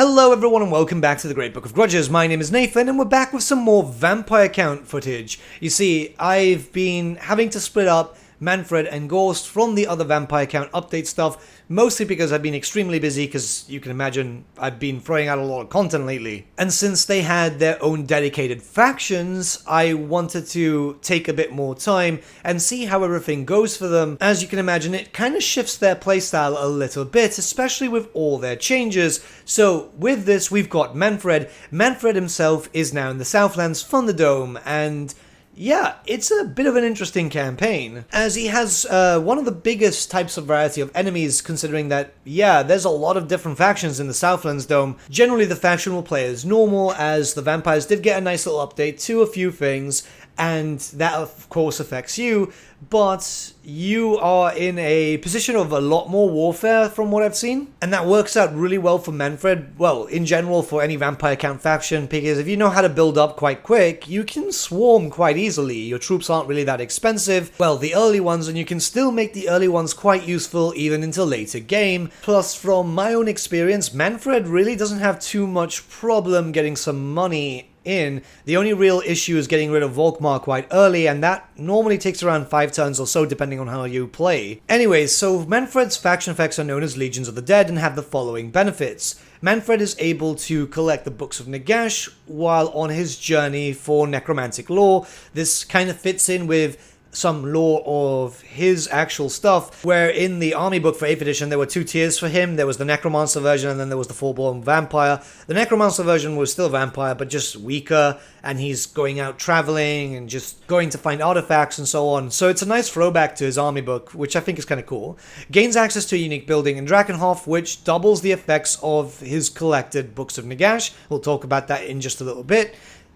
Hello everyone and welcome back to the Great Book of Grudges. My name is Nathan and we're back with some more vampire count footage. You see, I've been having to split up Manfred and Ghost from the other vampire count update stuff, mostly because I've been extremely busy because you can imagine I've been throwing out a lot of content lately. And since they had their own dedicated factions, I wanted to take a bit more time and see how everything goes for them. As you can imagine, it kind of shifts their playstyle a little bit, especially with all their changes. So with this, we've got Manfred. Manfred himself is now in the Southlands, Thunderdome, and yeah, it's a bit of an interesting campaign, as he has one of the biggest types of variety of enemies, considering that, yeah, there's a lot of different factions in the Southlands Dome. Generally, the faction will play as normal, as the vampires did get a nice little update to a few things, and that of course affects you, but you are in a position of a lot more warfare from what I've seen, and that works out really well for Manfred, well, in general for any vampire count faction, because if you know how to build up quite quick, you can swarm quite easily. Your troops aren't really that expensive, well, the early ones, and you can still make the early ones quite useful even into later game. Plus, from my own experience, Manfred really doesn't have too much problem getting some money in. The only real issue is getting rid of Volkmar quite early, and that normally takes around 5 turns or so depending on how you play. Anyways, so Manfred's faction effects are known as Legions of the Dead and have the following benefits. Manfred is able to collect the Books of Nagash while on his journey for necromantic lore. This kind of fits in with some lore of his actual stuff, where in the army book for 8th edition there were 2 tiers for him. There was the necromancer version and then there was the full-blown vampire. The necromancer version was still vampire but just weaker, and he's going out traveling and just going to find artifacts and so on. So it's a nice throwback to his army book, which I think is kind of cool. Gains access to a unique building in Drakenhof, which doubles the effects of his collected Books of Nagash. We'll talk about that in just a little bit.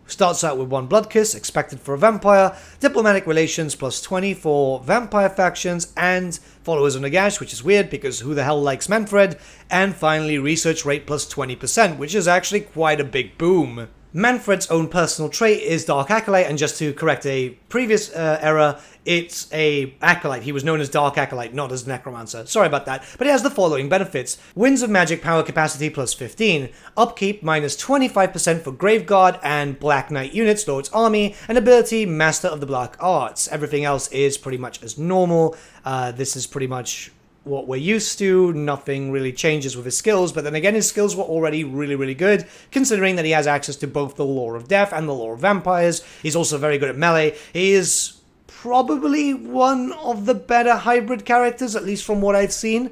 Starts out with 1 Blood Kiss, expected for a vampire, diplomatic relations plus 20 for vampire factions, and followers of Nagash, which is weird because who the hell likes Manfred, and finally research rate plus 20%, which is actually quite a big boom. Manfred's own personal trait is Dark Acolyte, and just to correct a previous error, it's a Acolyte. He was known as Dark Acolyte, not as Necromancer. Sorry about that. But it has the following benefits. Winds of Magic Power Capacity plus 15. Upkeep minus 25% for Graveguard and Black Knight units, Lord's Army, and ability Master of the Black Arts. Everything else is pretty much as normal. This is pretty much what we're used to. Nothing really changes with his skills, but then again, his skills were already really good, considering that he has access to both the Lore of Death and the Lore of Vampires. He's also very good at melee. He is probably one of the better hybrid characters, at least from what I've seen,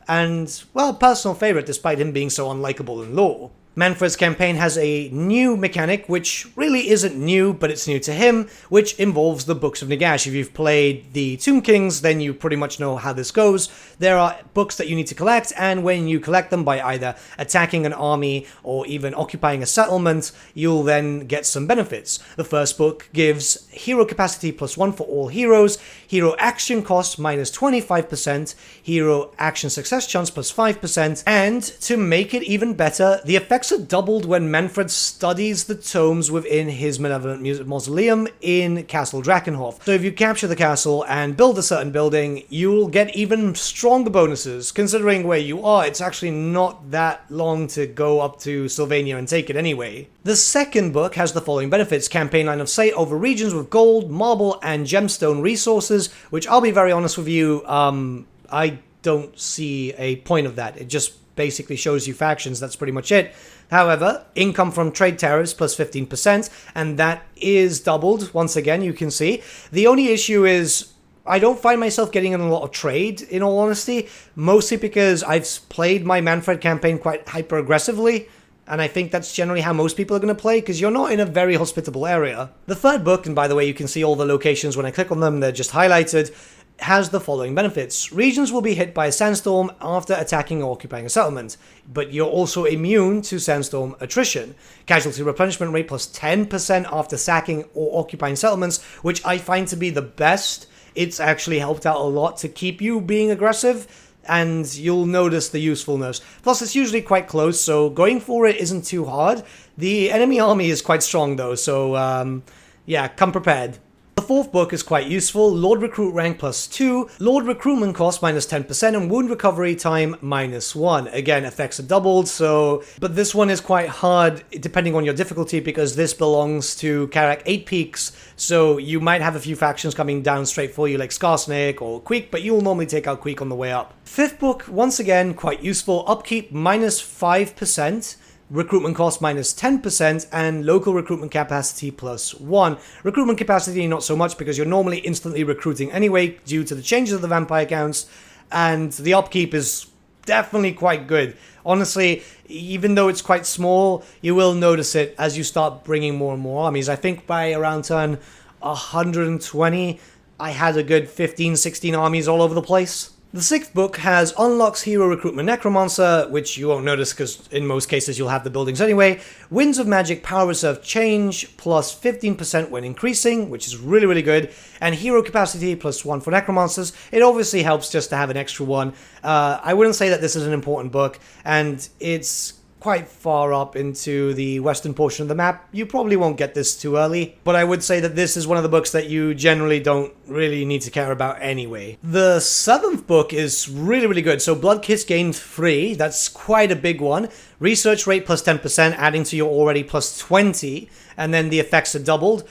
and, well, personal favorite despite him being so unlikable in lore. Manfred's campaign has a new mechanic, which really isn't new, but it's new to him, which involves the Books of Nagash. If you've played the Tomb Kings, then you pretty much know how this goes. There are books that you need to collect, and when you collect them by either attacking an army or even occupying a settlement, you'll then get some benefits. The first book gives hero capacity plus 1 for all heroes, hero action cost minus 25%, hero action success chance plus 5%, and to make it even better, the effects are doubled when Manfred studies the tomes within his Malevolent Mausoleum in Castle Drakenhof. So if you capture the castle and build a certain building, you'll get even stronger bonuses. Considering where you are, it's actually not that long to go up to Sylvania and take it anyway. The second book has the following benefits. Campaign line of sight over regions with gold, marble, and gemstone resources, which I'll be very honest with you, I don't see a point of that. It just basically shows you factions, that's pretty much it. However, income from trade tariffs plus 15%, and that is doubled, once again, you can see. The only issue is I don't find myself getting in a lot of trade, in all honesty, mostly because I've played my Manfred campaign quite hyper-aggressively, and I think that's generally how most people are going to play, because you're not in a very hospitable area. The third book, and by the way, you can see all the locations when I click on them, they're just highlighted, has the following benefits. Regions will be hit by a sandstorm after attacking or occupying a settlement, but you're also immune to sandstorm attrition. Casualty replenishment rate plus 10% after sacking or occupying settlements, which I find to be the best. It's actually helped out a lot to keep you being aggressive, and you'll notice the usefulness. Plus, it's usually quite close, so going for it isn't too hard. The enemy army is quite strong, though, so yeah, come prepared. The fourth book is quite useful. Lord Recruit rank +2, Lord Recruitment cost -10%, and wound recovery time -1. Again, effects are doubled, so... But this one is quite hard depending on your difficulty because this belongs to Karak 8 peaks, so you might have a few factions coming down straight for you like Skarsnik or Queek, but you'll normally take out Queek on the way up. Fifth book, once again, quite useful. Upkeep -5%. Recruitment cost -10%, and local recruitment capacity +1. Recruitment capacity not so much because you're normally instantly recruiting anyway due to the changes of the vampire counts, and the upkeep is definitely quite good. Honestly, even though it's quite small, you will notice it as you start bringing more and more armies. I think by around turn 120, I had a good 15-16 armies all over the place. The sixth book has Unlocks Hero Recruitment Necromancer, which you won't notice because in most cases you'll have the buildings anyway. Winds of Magic Power Reserve Change, plus 15% when increasing, which is really, really good. And Hero Capacity, +1 for Necromancers. It obviously helps just to have an extra one. I wouldn't say that this is an important book, and it's quite far up into the western portion of the map. You probably won't get this too early, but I would say that this is one of the books that you generally don't really need to care about anyway. The seventh book is really, really good. So Blood Kiss gained 3, that's quite a big one. Research rate +10%, adding to your already +20, and then the effects are doubled.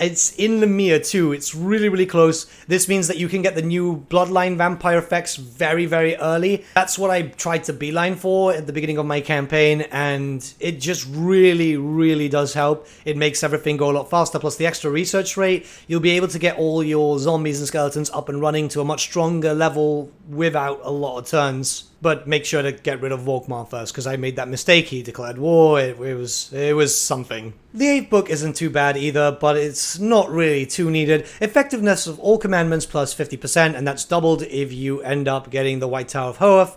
It's in Lemire too, it's really, really close. This means that you can get the new Bloodline vampire effects very, very early. That's what I tried to beeline for at the beginning of my campaign, and it just really, really does help. It makes everything go a lot faster, plus the extra research rate. You'll be able to get all your zombies and skeletons up and running to a much stronger level without a lot of turns. But make sure to get rid of Volkmar first, because I made that mistake. He declared war. It was something. The eighth book isn't too bad either, but it's not really too needed. Effectiveness of all commandments +50%, and that's doubled if you end up getting the White Tower of Hoeth.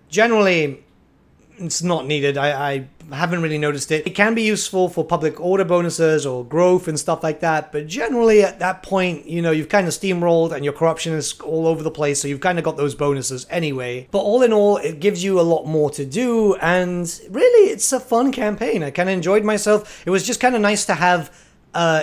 Generally, it's not needed. I haven't really noticed it. It can be useful for public order bonuses or growth and stuff like that, but generally at that point, you know, you've kind of steamrolled and your corruption is all over the place, so you've kind of got those bonuses anyway. But all in all, it gives you a lot more to do, and really, it's a fun campaign. I kind of enjoyed myself. It was just kind of nice to have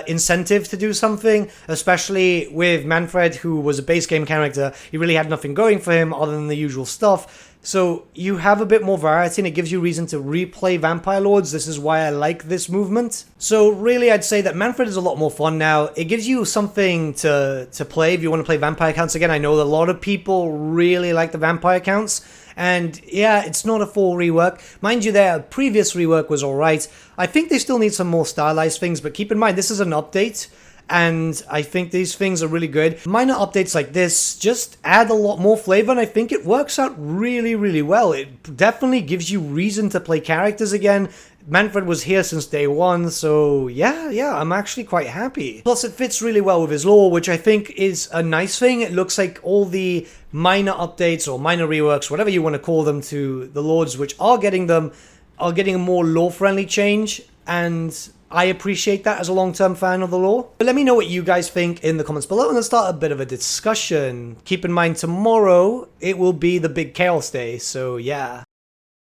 incentive to do something, especially with Manfred, who was a base game character. He really had nothing going for him other than the usual stuff. So you have a bit more variety and it gives you reason to replay Vampire Lords. This is why I like this movement. So really I'd say that Manfred is a lot more fun now. It gives you something to play if you want to play Vampire counts again. I know that a lot of people really like the Vampire counts. And yeah, it's not a full rework. Mind you, their previous rework was alright. I think they still need some more stylized things, but keep in mind this is an update. And I think these things are really good. Minor updates like this just add a lot more flavor, and I think it works out really, really well. It definitely gives you reason to play characters again. Manfred was here since day one, so yeah, I'm actually quite happy. Plus, it fits really well with his lore, which I think is a nice thing. It looks like all the minor updates or minor reworks, whatever you want to call them, to the Lords, which are getting them, are getting a more lore-friendly change, and I appreciate that as a long-term fan of the lore. But let me know what you guys think in the comments below, and let's start a bit of a discussion. Keep in mind, tomorrow, it will be the big Chaos Day, so yeah.